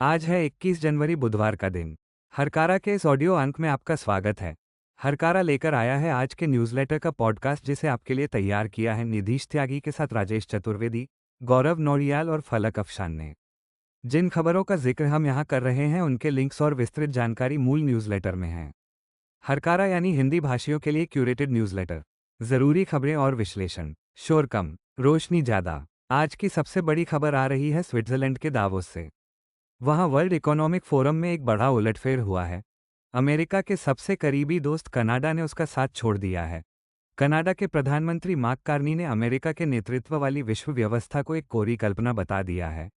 आज है 21 जनवरी बुधवार का दिन। हरकारा के इस ऑडियो अंक में आपका स्वागत है। हरकारा लेकर आया है आज के न्यूज़लेटर का पॉडकास्ट जिसे आपके लिए तैयार किया है निधीश त्यागी के साथ राजेश चतुर्वेदी, गौरव नौरियाल और फलक अफशान ने। जिन खबरों का जिक्र हम यहाँ कर रहे हैं उनके लिंक्स और विस्तृत जानकारी मूल न्यूज़लेटर में है। हरकारा यानी हिंदी भाषियों के लिए क्यूरेटेड न्यूज़लेटर। ज़रूरी खबरें और विश्लेषण, शोर कम, रोशनी ज़्यादा। आज की सबसे बड़ी खबर आ रही है स्विट्जरलैंड के दावोस से। वहाँ वर्ल्ड इकोनॉमिक फोरम में एक बड़ा उलटफेर हुआ है। अमेरिका के सबसे करीबी दोस्त कनाडा ने उसका साथ छोड़ दिया है। कनाडा के प्रधानमंत्री मार्क कार्नी ने अमेरिका के नेतृत्व वाली विश्व व्यवस्था को एक कोरी कल्पना बता दिया है।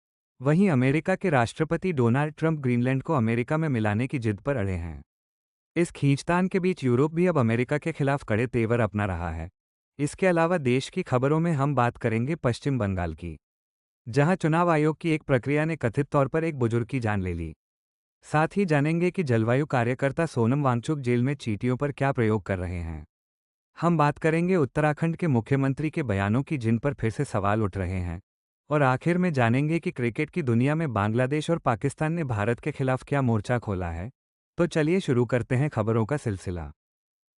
वहीं अमेरिका के राष्ट्रपति डोनाल्ड ट्रंप ग्रीनलैंड को अमेरिका में मिलाने की जिद पर अड़े हैं। इस खींचतान के बीच यूरोप भी अब अमेरिका के खिलाफ कड़े तेवर अपना रहा है। इसके अलावा देश की खबरों में हम बात करेंगे पश्चिम बंगाल की, जहां चुनाव आयोग की एक प्रक्रिया ने कथित तौर पर एक बुजुर्ग की जान ले ली। साथ ही जानेंगे कि जलवायु कार्यकर्ता सोनम वांगचुक जेल में चींटियों पर क्या प्रयोग कर रहे हैं। हम बात करेंगे उत्तराखंड के मुख्यमंत्री के बयानों की जिन पर फिर से सवाल उठ रहे हैं। और आखिर में जानेंगे कि क्रिकेट की दुनिया में बांग्लादेश और पाकिस्तान ने भारत के खिलाफ क्या मोर्चा खोला है। तो चलिए शुरू करते हैं खबरों का सिलसिला।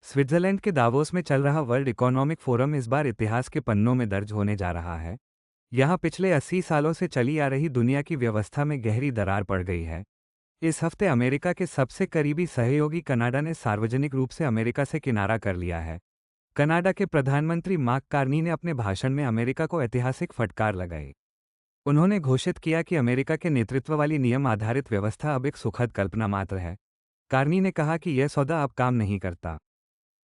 स्विट्जरलैंड के दावोस में चल रहा वर्ल्ड इकोनॉमिक फोरम इस बार इतिहास के पन्नों में दर्ज होने जा रहा है। यहाँ पिछले 80 सालों से चली आ रही दुनिया की व्यवस्था में गहरी दरार पड़ गई है। इस हफ्ते अमेरिका के सबसे करीबी सहयोगी कनाडा ने सार्वजनिक रूप से अमेरिका से किनारा कर लिया है। कनाडा के प्रधानमंत्री मार्क कार्नी ने अपने भाषण में अमेरिका को ऐतिहासिक फटकार लगाई। उन्होंने घोषित किया कि अमेरिका के नेतृत्व वाली नियम आधारित व्यवस्था अब एक सुखद कल्पना मात्र है। कार्नी ने कहा कि यह सौदा अब काम नहीं करता।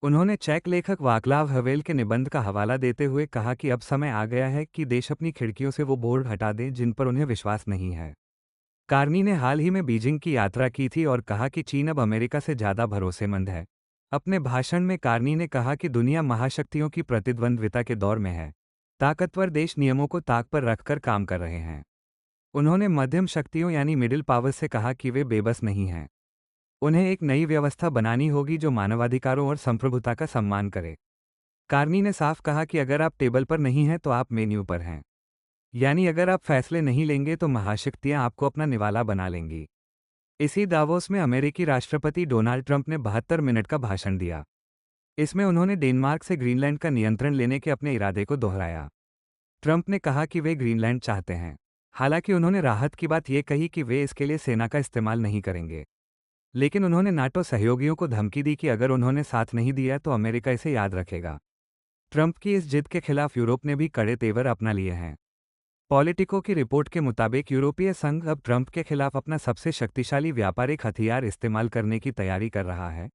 उन्होंने चेक लेखक वाक्लाव हवेल के निबंध का हवाला देते हुए कहा कि अब समय आ गया है कि देश अपनी खिड़कियों से वो बोर्ड हटा दें जिन पर उन्हें विश्वास नहीं है। कार्नी ने हाल ही में बीजिंग की यात्रा की थी और कहा कि चीन अब अमेरिका से ज़्यादा भरोसेमंद है। अपने भाषण में कार्नी ने कहा कि दुनिया महाशक्तियों की प्रतिद्वंद्विता के दौर में है। ताकतवर देश नियमों को ताक पर रखकर काम कर रहे हैं। उन्होंने मध्यम शक्तियों यानी मिडिल पावर्स से कहा कि वे बेबस नहीं हैं। उन्हें एक नई व्यवस्था बनानी होगी जो मानवाधिकारों और संप्रभुता का सम्मान करे। कार्नी ने साफ कहा कि अगर आप टेबल पर नहीं हैं तो आप मेन्यू पर हैं। यानी अगर आप फैसले नहीं लेंगे तो महाशक्तियां आपको अपना निवाला बना लेंगी। इसी दावोस में अमेरिकी राष्ट्रपति डोनाल्ड ट्रंप ने 72 मिनट का भाषण दिया। इसमें उन्होंने डेनमार्क से ग्रीनलैंड का नियंत्रण लेने के अपने इरादे को दोहराया। ट्रंप ने कहा कि वे ग्रीनलैंड चाहते हैं। हालांकि उन्होंने राहत की बात यह कही कि वे इसके लिए सेना का इस्तेमाल नहीं करेंगे। लेकिन उन्होंने नाटो सहयोगियों को धमकी दी कि अगर उन्होंने साथ नहीं दिया तो अमेरिका इसे याद रखेगा। ट्रंप की इस जिद के खिलाफ यूरोप ने भी कड़े तेवर अपना लिए हैं। पॉलिटिको की रिपोर्ट के मुताबिक यूरोपीय संघ अब ट्रंप के खिलाफ अपना सबसे शक्तिशाली व्यापारिक हथियार इस्तेमाल करने की तैयारी कर रहा है।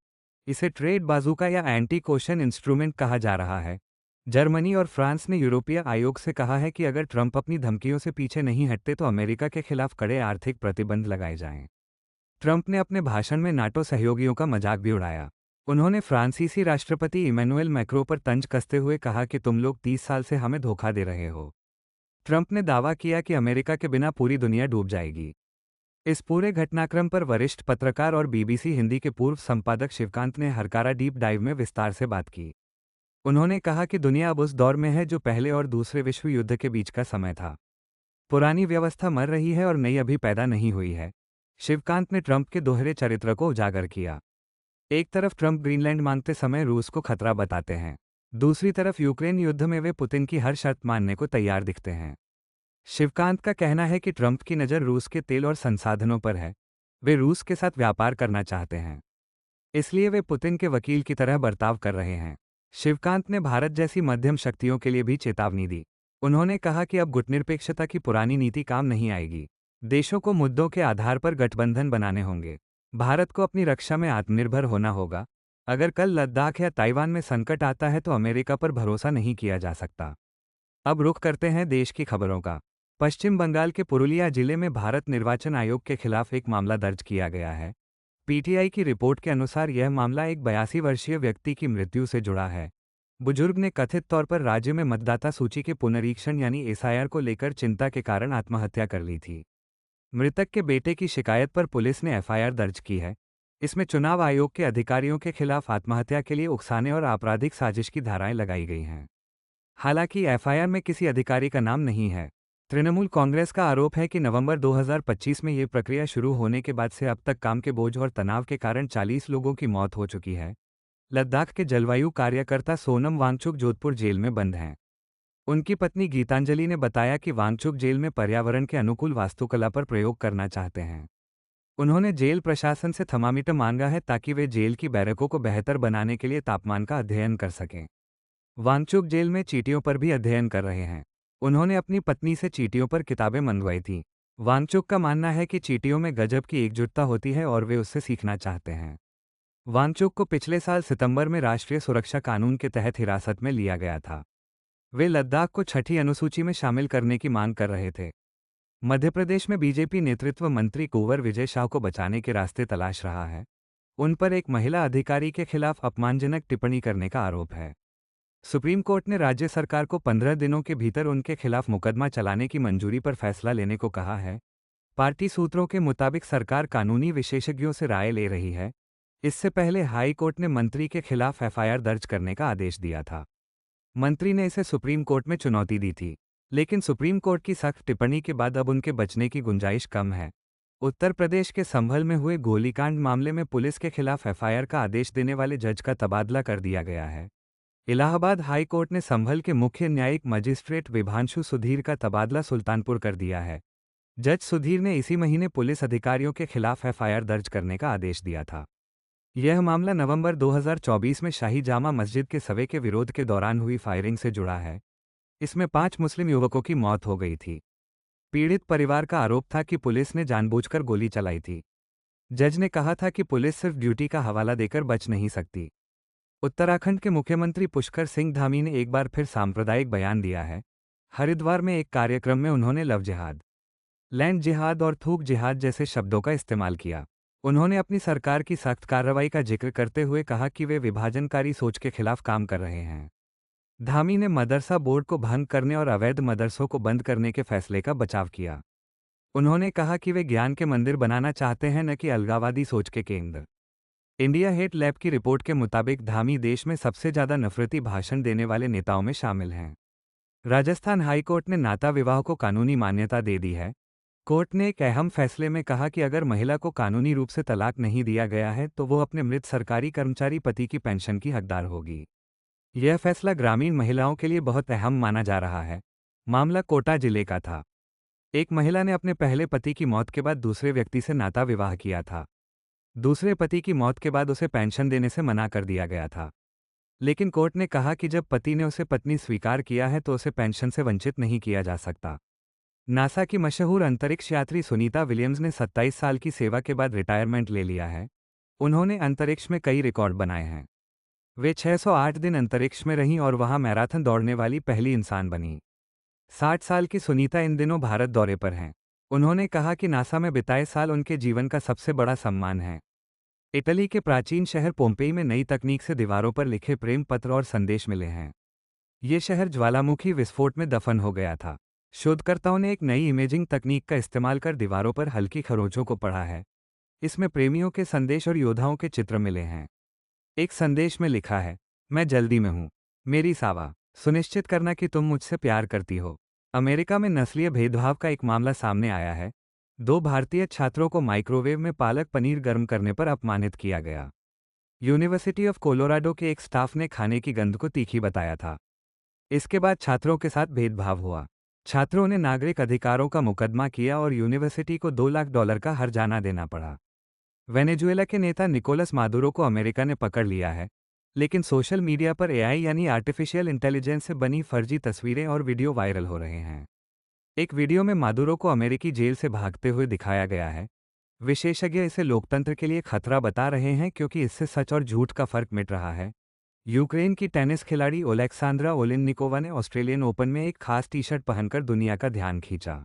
इसे ट्रेड बाजूका या एंटी कोशन इंस्ट्रूमेंट कहा जा रहा है। जर्मनी और फ्रांस ने यूरोपीय आयोग से कहा है कि अगर ट्रंप अपनी धमकियों से पीछे नहीं हटते तो अमेरिका के खिलाफ कड़े आर्थिक प्रतिबंध लगाए जाएं। ट्रंप ने अपने भाषण में नाटो सहयोगियों का मजाक भी उड़ाया। उन्होंने फ्रांसीसी राष्ट्रपति इमैनुएल मैक्रों पर तंज कसते हुए कहा कि तुम लोग 30 साल से हमें धोखा दे रहे हो। ट्रंप ने दावा किया कि अमेरिका के बिना पूरी दुनिया डूब जाएगी। इस पूरे घटनाक्रम पर वरिष्ठ पत्रकार और बीबीसी हिंदी के पूर्व संपादक शिवकांत ने हरकारा डीप डाइव में विस्तार से बात की। उन्होंने कहा कि दुनिया अब उस दौर में है जो पहले और दूसरे विश्व युद्ध के बीच का समय था। पुरानी व्यवस्था मर रही है और नई अभी पैदा नहीं हुई है। शिवकांत ने ट्रंप के दोहरे चरित्र को उजागर किया। एक तरफ ट्रंप ग्रीनलैंड मांगते समय रूस को खतरा बताते हैं, दूसरी तरफ यूक्रेन युद्ध में वे पुतिन की हर शर्त मानने को तैयार दिखते हैं। शिवकांत का कहना है कि ट्रंप की नज़र रूस के तेल और संसाधनों पर है। वे रूस के साथ व्यापार करना चाहते हैं, इसलिए वे पुतिन के वकील की तरह बर्ताव कर रहे हैं। शिवकांत ने भारत जैसी मध्यम शक्तियों के लिए भी चेतावनी दी। उन्होंने कहा कि अब गुटनिरपेक्षता की पुरानी नीति काम नहीं आएगी। देशों को मुद्दों के आधार पर गठबंधन बनाने होंगे। भारत को अपनी रक्षा में आत्मनिर्भर होना होगा। अगर कल लद्दाख या ताइवान में संकट आता है तो अमेरिका पर भरोसा नहीं किया जा सकता। अब रुख करते हैं देश की खबरों का। पश्चिम बंगाल के पुरुलिया जिले में भारत निर्वाचन आयोग के खिलाफ एक मामला दर्ज किया गया है। पीटीआई की रिपोर्ट के अनुसार यह मामला एक 82 वर्षीय व्यक्ति की मृत्यु से जुड़ा है। बुजुर्ग ने कथित तौर पर राज्य में मतदाता सूची के पुनरीक्षण यानी एसआईआर को लेकर चिंता के कारण आत्महत्या कर ली थी। मृतक के बेटे की शिकायत पर पुलिस ने एफआईआर दर्ज की है। इसमें चुनाव आयोग के अधिकारियों के खिलाफ आत्महत्या के लिए उकसाने और आपराधिक साजिश की धाराएं लगाई गई हैं। हालांकि एफआईआर में किसी अधिकारी का नाम नहीं है। तृणमूल कांग्रेस का आरोप है कि नवंबर 2025 में ये प्रक्रिया शुरू होने के बाद से अब तक काम के बोझ और तनाव के कारण 40 लोगों की मौत हो चुकी है। लद्दाख के जलवायु कार्यकर्ता सोनम वांगचुक जोधपुर जेल में बंद हैं। उनकी पत्नी गीतांजलि ने बताया कि वांगचुक जेल में पर्यावरण के अनुकूल वास्तुकला पर प्रयोग करना चाहते हैं। उन्होंने जेल प्रशासन से थर्मामीटर मांगा है ताकि वे जेल की बैरकों को बेहतर बनाने के लिए तापमान का अध्ययन कर सकें। वांगचुक जेल में चींटियों पर भी अध्ययन कर रहे हैं। उन्होंने अपनी पत्नी से चींटियों पर किताबें मंगवाई थीं। वांगचुक का मानना है कि चींटियों में गजब की एकजुटता होती है और वे उससे सीखना चाहते हैं। वांगचुक को पिछले साल सितंबर में राष्ट्रीय सुरक्षा कानून के तहत हिरासत में लिया गया था। वे लद्दाख को छठी अनुसूची में शामिल करने की मांग कर रहे थे। मध्य प्रदेश में बीजेपी नेतृत्व मंत्री कुंवर विजय शाह को बचाने के रास्ते तलाश रहा है। उन पर एक महिला अधिकारी के खिलाफ अपमानजनक टिप्पणी करने का आरोप है। सुप्रीम कोर्ट ने राज्य सरकार को 15 दिनों के भीतर उनके खिलाफ मुकदमा चलाने की मंजूरी पर फैसला लेने को कहा है। पार्टी सूत्रों के मुताबिक सरकार कानूनी विशेषज्ञों से राय ले रही है। इससे पहले हाई कोर्ट ने मंत्री के खिलाफ एफआईआर दर्ज करने का आदेश दिया था। मंत्री ने इसे सुप्रीम कोर्ट में चुनौती दी थी, लेकिन सुप्रीम कोर्ट की सख्त टिप्पणी के बाद अब उनके बचने की गुंजाइश कम है। उत्तर प्रदेश के संभल में हुए गोलीकांड मामले में पुलिस के खिलाफ एफआईआर का आदेश देने वाले जज का तबादला कर दिया गया है। इलाहाबाद हाई कोर्ट ने संभल के मुख्य न्यायिक मजिस्ट्रेट विभांशु सुधीर का तबादला सुल्तानपुर कर दिया है। जज सुधीर ने इसी महीने पुलिस अधिकारियों के खिलाफ एफआईआर दर्ज करने का आदेश दिया था। यह मामला नवंबर 2024 में शाही जामा मस्जिद के सवे के विरोध के दौरान हुई फायरिंग से जुड़ा है। इसमें 5 मुस्लिम युवकों की मौत हो गई थी। पीड़ित परिवार का आरोप था कि पुलिस ने जानबूझकर गोली चलाई थी। जज ने कहा था कि पुलिस सिर्फ ड्यूटी का हवाला देकर बच नहीं सकती। उत्तराखंड के मुख्यमंत्री पुष्कर सिंह धामी ने एक बार फिर सांप्रदायिक बयान दिया है। हरिद्वार में एक कार्यक्रम में उन्होंने लव जिहाद, लैंड जिहाद और थूक जिहाद जैसे शब्दों का इस्तेमाल किया। उन्होंने अपनी सरकार की सख्त कार्रवाई का जिक्र करते हुए कहा कि वे विभाजनकारी सोच के खिलाफ काम कर रहे हैं। धामी ने मदरसा बोर्ड को भंग करने और अवैध मदरसों को बंद करने के फैसले का बचाव किया। उन्होंने कहा कि वे ज्ञान के मंदिर बनाना चाहते हैं, न कि अलगाववादी सोच के केंद्र। इंडिया हेट लैब की रिपोर्ट के मुताबिक धामी देश में सबसे ज्यादा नफरती भाषण देने वाले नेताओं में शामिल हैं। राजस्थान हाईकोर्ट ने नाता विवाह को कानूनी मान्यता दे दी है। कोर्ट ने एक अहम फैसले में कहा कि अगर महिला को कानूनी रूप से तलाक नहीं दिया गया है तो वो अपने मृत सरकारी कर्मचारी पति की पेंशन की हकदार होगी। यह फैसला ग्रामीण महिलाओं के लिए बहुत अहम माना जा रहा है। मामला कोटा जिले का था। एक महिला ने अपने पहले पति की मौत के बाद दूसरे व्यक्ति से नाता विवाह किया था। दूसरे पति की मौत के बाद उसे पेंशन देने से मना कर दिया गया था, लेकिन कोर्ट ने कहा कि जब पति ने उसे पत्नी स्वीकार किया है तो उसे पेंशन से वंचित नहीं किया जा सकता। नासा की मशहूर अंतरिक्ष यात्री सुनीता विलियम्स ने 27 साल की सेवा के बाद रिटायरमेंट ले लिया है। उन्होंने अंतरिक्ष में कई रिकॉर्ड बनाए हैं। वे 608 दिन अंतरिक्ष में रहीं और वहां मैराथन दौड़ने वाली पहली इंसान बनी। 60 साल की सुनीता इन दिनों भारत दौरे पर हैं। उन्होंने कहा कि नासा में बिताए साल उनके जीवन का सबसे बड़ा सम्मान है। इटली के प्राचीन शहर पोम्पेई में नई तकनीक से दीवारों पर लिखे प्रेम पत्र और संदेश मिले हैं। ये शहर ज्वालामुखी विस्फोट में दफन हो गया था। शोधकर्ताओं ने एक नई इमेजिंग तकनीक का इस्तेमाल कर दीवारों पर हल्की खरोंचों को पढ़ा है। इसमें प्रेमियों के संदेश और योद्धाओं के चित्र मिले हैं। एक संदेश में लिखा है, मैं जल्दी में हूँ, मेरी सावा, सुनिश्चित करना कि तुम मुझसे प्यार करती हो। अमेरिका में नस्लीय भेदभाव का एक मामला सामने आया है। 2 भारतीय छात्रों को माइक्रोवेव में पालक पनीर गर्म करने पर अपमानित किया गया। यूनिवर्सिटी ऑफ कोलोराडो के एक स्टाफ ने खाने की गंध को तीखी बताया था। इसके बाद छात्रों के साथ भेदभाव हुआ। छात्रों ने नागरिक अधिकारों का मुकदमा किया और यूनिवर्सिटी को $2 लाख का हर्जाना देना पड़ा। वेनेजुएला के नेता निकोलस मादुरो को अमेरिका ने पकड़ लिया है, लेकिन सोशल मीडिया पर एआई यानी आर्टिफिशियल इंटेलिजेंस से बनी फर्जी तस्वीरें और वीडियो वायरल हो रहे हैं। एक वीडियो में मादुरो को अमेरिकी जेल से भागते हुए दिखाया गया है। विशेषज्ञ इसे लोकतंत्र के लिए खतरा बता रहे हैं क्योंकि इससे सच और झूठ का फर्क मिट रहा है। यूक्रेन की टेनिस खिलाड़ी ओलेक्सांद्रा ओलिननिकोवा ने ऑस्ट्रेलियन ओपन में एक खास टी शर्ट पहनकर दुनिया का ध्यान खींचा।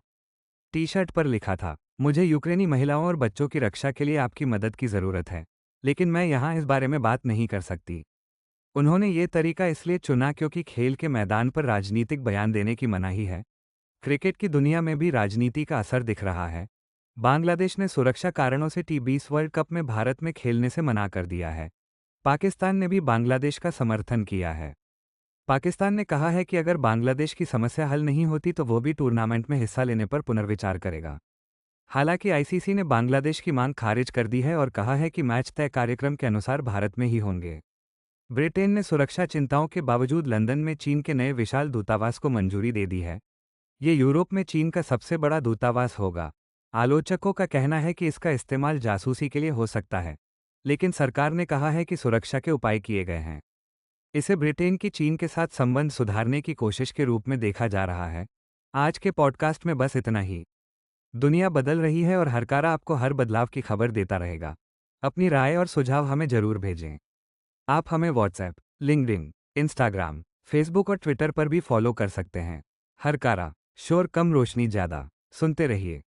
टी शर्ट पर लिखा था, मुझे यूक्रेनी महिलाओं और बच्चों की रक्षा के लिए आपकी मदद की ज़रूरत है, लेकिन मैं यहाँ इस बारे में बात नहीं कर सकती। उन्होंने ये तरीका इसलिए चुना क्योंकि खेल के मैदान पर राजनीतिक बयान देने की मनाही है। क्रिकेट की दुनिया में भी राजनीति का असर दिख रहा है। बांग्लादेश ने सुरक्षा कारणों से T20 वर्ल्ड कप में भारत में खेलने से मना कर दिया है। पाकिस्तान ने भी बांग्लादेश का समर्थन किया है। पाकिस्तान ने कहा है कि अगर बांग्लादेश की समस्या हल नहीं होती तो वो भी टूर्नामेंट में हिस्सा लेने पर पुनर्विचार करेगा। हालांकि आईसीसी ने बांग्लादेश की मांग खारिज कर दी है और कहा है कि मैच तय कार्यक्रम के अनुसार भारत में ही होंगे। ब्रिटेन ने सुरक्षा चिंताओं के बावजूद लंदन में चीन के नए विशाल दूतावास को मंजूरी दे दी है। ये यूरोप में चीन का सबसे बड़ा दूतावास होगा। आलोचकों का कहना है कि इसका इस्तेमाल जासूसी के लिए हो सकता है, लेकिन सरकार ने कहा है कि सुरक्षा के उपाय किए गए हैं। इसे ब्रिटेन की चीन के साथ संबंध सुधारने की कोशिश के रूप में देखा जा रहा है। आज के पॉडकास्ट में बस इतना ही। दुनिया बदल रही है और हरकारा आपको हर बदलाव की खबर देता रहेगा। अपनी राय और सुझाव हमें जरूर भेजें। आप हमें व्हाट्सएप, लिंक्डइन, इंस्टाग्राम, फेसबुक और ट्विटर पर भी फॉलो कर सकते हैं। हरकारा, शोर कम रोशनी ज़्यादा। सुनते रहिए।